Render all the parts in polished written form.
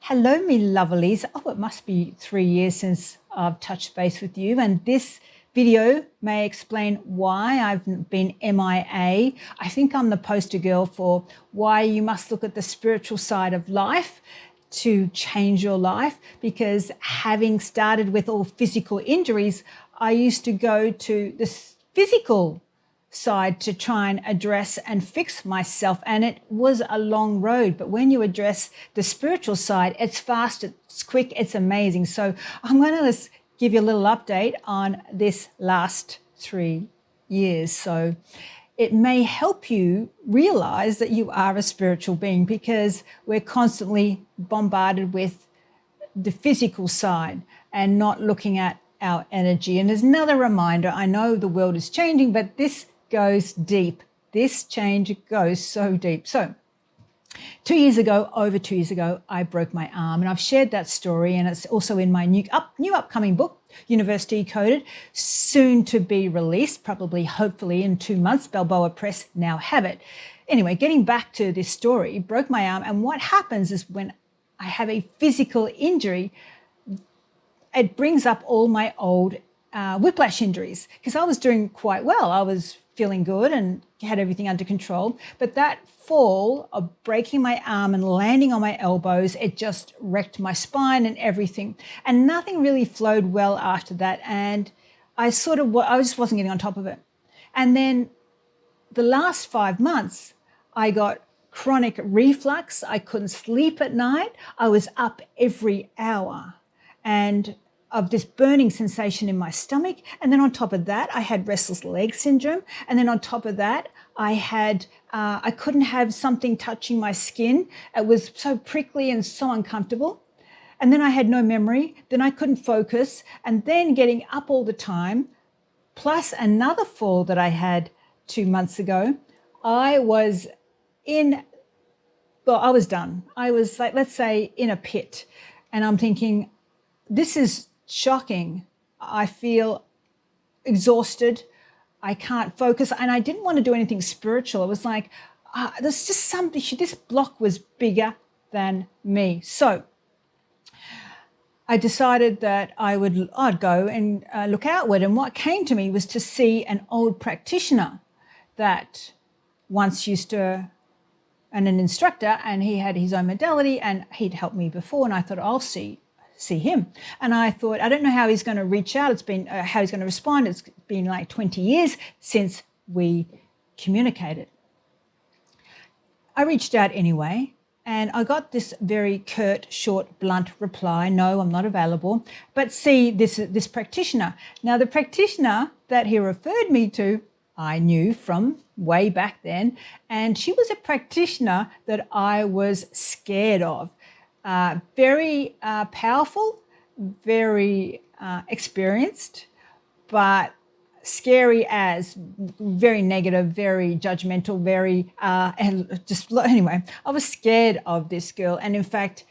Hello, me lovelies. Oh, it must be 3 years since I've touched base with you, and this video may explain why I've been MIA. I think I'm the poster girl for why you must look at the spiritual side of life to change your life, because having started with all physical injuries, I used to go to the physical side to try and address and fix myself, and it was a long road. But when you address the spiritual side, it's fast, it's quick, it's amazing. So I'm going to just give you a little update on this last 3 years, so it may help you realize that you are a spiritual being, because we're constantly bombarded with the physical side and not looking at our energy. And there's another reminder, I know the world is changing, but this goes deep. This change goes so deep. So 2 years ago, over 2 years ago, I broke my arm, and I've shared that story, and it's also in my new upcoming book, University Coded, soon to be released, probably, hopefully in 2 months. Balboa Press now have it. Anyway, getting back to this story, broke my arm, and what happens is when I have a physical injury, it brings up all my old whiplash injuries, because I was doing quite well. I was feeling good and had everything under control. But that fall of breaking my arm and landing on my elbows, it just wrecked my spine and everything. And nothing really flowed well after that. And I just wasn't getting on top of it. And then the last 5 months, I got chronic reflux. I couldn't sleep at night. I was up every hour, and of this burning sensation in my stomach. And then on top of that, I had restless leg syndrome. And then on top of that, I couldn't have something touching my skin. It was so prickly and so uncomfortable. And then I had no memory. Then I couldn't focus. And then getting up all the time, plus another fall that I had 2 months ago, I was done. I was like, let's say, in a pit. And I'm thinking, this is shocking. I feel exhausted. I can't focus. And I didn't want to do anything spiritual. It was like, there's just something, this block was bigger than me. So I decided that I'd go and look outward. And what came to me was to see an old practitioner that once used to, and an instructor, and he had his own modality, and he'd helped me before. And I thought, I'll see him. And I thought, I don't know how he's going to reach out. It's been how he's going to respond. It's been like 20 years since we communicated. I reached out anyway, and I got this very curt, short, blunt reply: no, I'm not available, but see this practitioner. Now, the practitioner that he referred me to, I knew from way back then, and she was a practitioner that I was scared of. Very powerful, very experienced, but scary as very negative, very judgmental, anyway, I was scared of this girl. And in fact,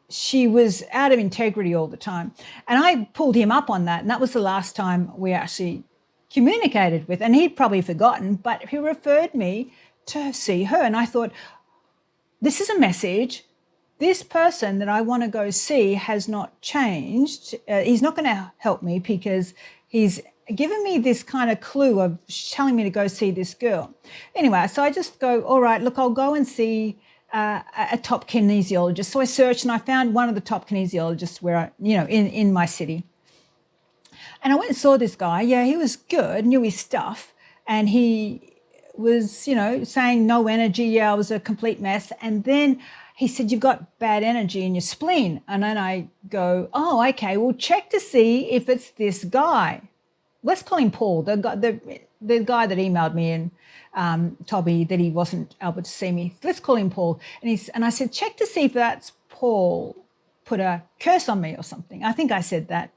she was out of integrity all the time. And I pulled him up on that. And that was the last time we actually communicated with, and he'd probably forgotten, but he referred me to see her. And I thought, this is a message. This person that I want to go see has not changed. He's not going to help me, because he's given me this kind of clue of telling me to go see this girl. Anyway, so I just go, all right, look, I'll go and see a top kinesiologist. So I searched, and I found one of the top kinesiologists in my city. And I went and saw this guy. Yeah, he was good, knew his stuff. And he was, saying no energy. Yeah, I was a complete mess. And then he said, you've got bad energy in your spleen. And then I go, oh, okay, well, check to see if it's this guy. Let's call him Paul, the guy that emailed me and told me that he wasn't able to see me. Let's call him Paul. And I said, check to see if that's Paul put a curse on me or something. I think I said that.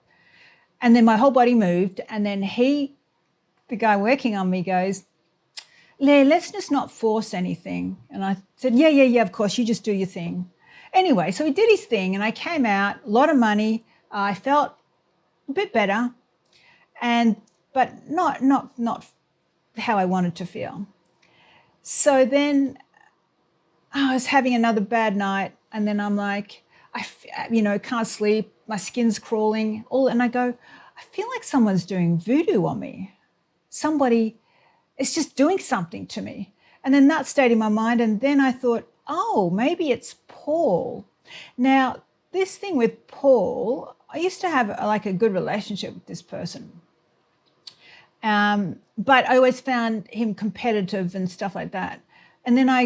And then my whole body moved. And then the guy working on me, goes, let's just not force anything. And I said, yeah, of course, you just do your thing. Anyway, so he did his thing, and I came out, a lot of money. I felt a bit better, but not how I wanted to feel. So then I was having another bad night, and then I'm like, can't sleep, my skin's crawling, and I go, I feel like someone's doing voodoo on me. Somebody is just doing something to me. And then that stayed in my mind. And then I thought, oh, maybe it's Paul. Now, this thing with Paul, I used to have like a good relationship with this person. But I always found him competitive and stuff like that. And then I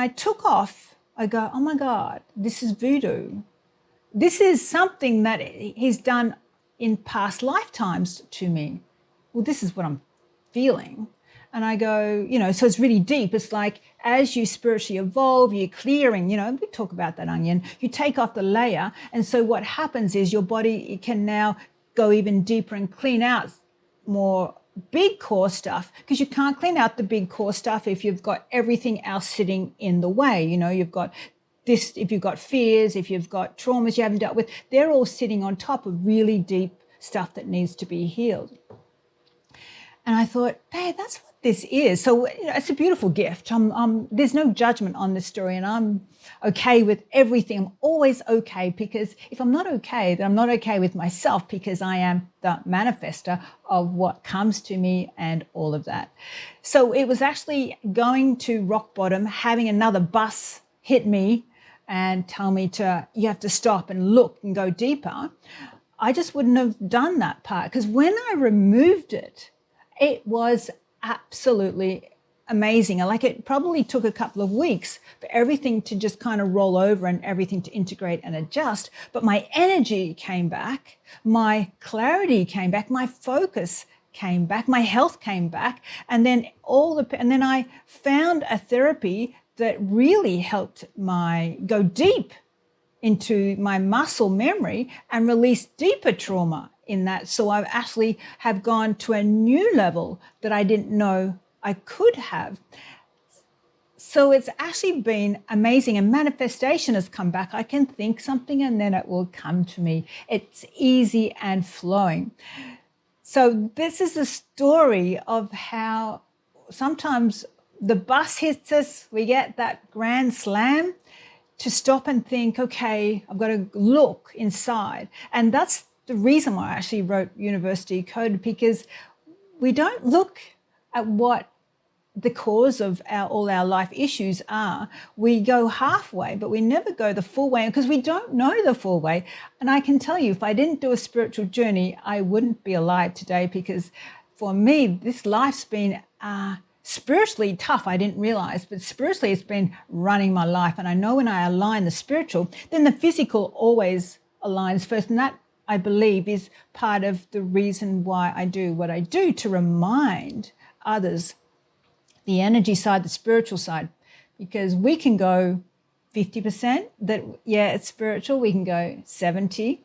took off. I go, oh my God, this is voodoo. This is something that he's done in past lifetimes to me. Well, this is what I'm feeling. And I go, so it's really deep. It's like as you spiritually evolve, you're clearing, we talk about that onion, you take off the layer. And so what happens is your body can now go even deeper and clean out more big core stuff, because you can't clean out the big core stuff if you've got everything else sitting in the way. You've got this, if you've got fears, if you've got traumas you haven't dealt with, they're all sitting on top of really deep stuff that needs to be healed. And I thought, hey, that's what this is. So it's a beautiful gift. There's no judgment on this story, and I'm okay with everything. I'm always okay, because if I'm not okay, then I'm not okay with myself, because I am the manifester of what comes to me and all of that. So it was actually going to rock bottom, having another bus hit me and tell me you have to stop and look and go deeper. I just wouldn't have done that part, because when I removed it, it was absolutely amazing. Like, it probably took a couple of weeks for everything to just kind of roll over and everything to integrate and adjust. But my energy came back, my clarity came back, my focus came back, my health came back. And then I found a therapy that really helped go deep into my muscle memory and release deeper trauma in that. So I actually have gone to a new level that I didn't know I could have. So it's actually been amazing, and manifestation has come back. I can think something and then it will come to me. It's easy and flowing. So this is a story of how sometimes the bus hits us, we get that grand slam, to stop and think, okay, I've got to look inside. And that's the reason why I actually wrote University Code, because we don't look at what the cause of all our life issues are. We go halfway, but we never go the full way, because we don't know the full way. And I can tell you, if I didn't do a spiritual journey, I wouldn't be alive today, because for me, this life's been spiritually tough. I didn't realize, but spiritually it's been running my life. And I know when I align the spiritual, then the physical always aligns first. And that, I believe, is part of the reason why I do what I do, to remind others the energy side, the spiritual side, because we can go 50% that, yeah, it's spiritual. We can go 70,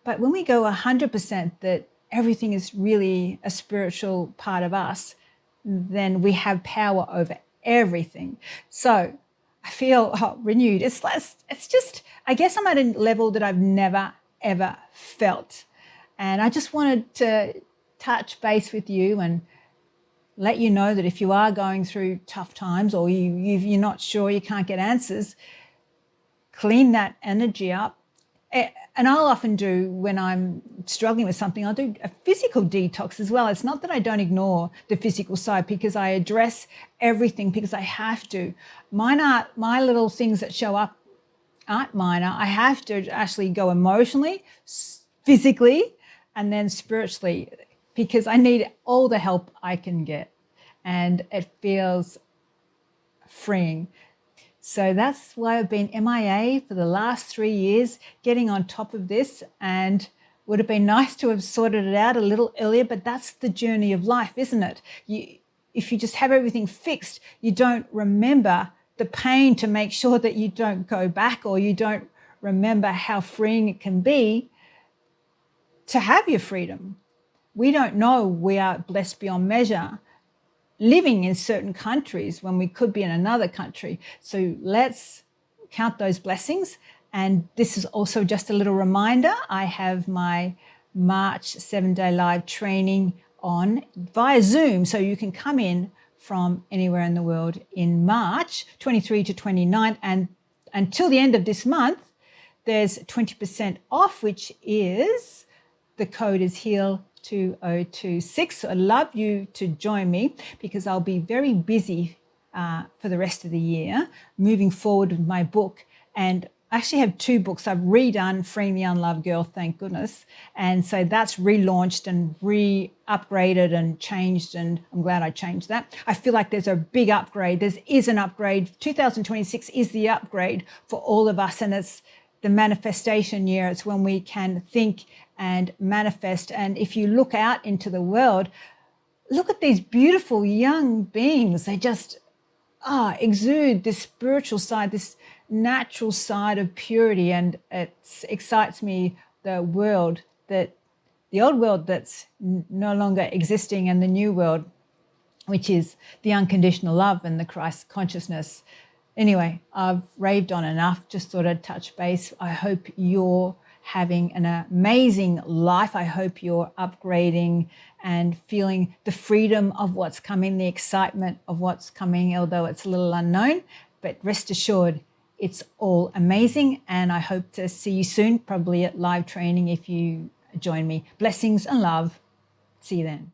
but when we go 100% that everything is really a spiritual part of us, then we have power over everything. So I feel renewed. It's just, I guess I'm at a level that I've never, ever felt. And I just wanted to touch base with you and let you know that if you are going through tough times, or you're not sure, you can't get answers, clean that energy up. And I'll often do, when I'm struggling with something, I'll do a physical detox as well. It's not that I don't ignore the physical side, because I address everything, because I have to. My little things that show up aren't minor. I have to actually go emotionally, physically, and then spiritually, because I need all the help I can get. And it feels freeing. So that's why I've been MIA for the last 3 years, getting on top of this, and would have been nice to have sorted it out a little earlier, but that's the journey of life, isn't it? If you just have everything fixed, you don't remember the pain to make sure that you don't go back, or you don't remember how freeing it can be to have your freedom. We don't know we are blessed beyond measure, living in certain countries when we could be in another country. So let's count those blessings. And this is also just a little reminder. I have my March 7-day live training on via Zoom. So you can come in from anywhere in the world in March 23 to 29. And until the end of this month, there's 20% off, which is, the code is HEAL2026. So I'd love you to join me because I'll be very busy for the rest of the year moving forward with my book. And I actually have 2 books. I've redone Freeing the Unloved Girl, thank goodness. And so that's relaunched and upgraded and changed, and I'm glad I changed that. I feel like there's a big upgrade. There is an upgrade. 2026 is the upgrade for all of us, and it's the manifestation year. It's when we can think and manifest. And if you look out into the world, look at these beautiful young beings. They just exude this spiritual side, this natural side of purity, and it excites me, the old world that's no longer existing, and the new world, which is the unconditional love and the Christ consciousness. Anyway, I've raved on enough, just thought I'd touch base. I hope you're having an amazing life. I hope you're upgrading and feeling the freedom of what's coming, the excitement of what's coming, although it's a little unknown. But rest assured, it's all amazing. And I hope to see you soon, probably at live training if you join me. Blessings and love. See you then.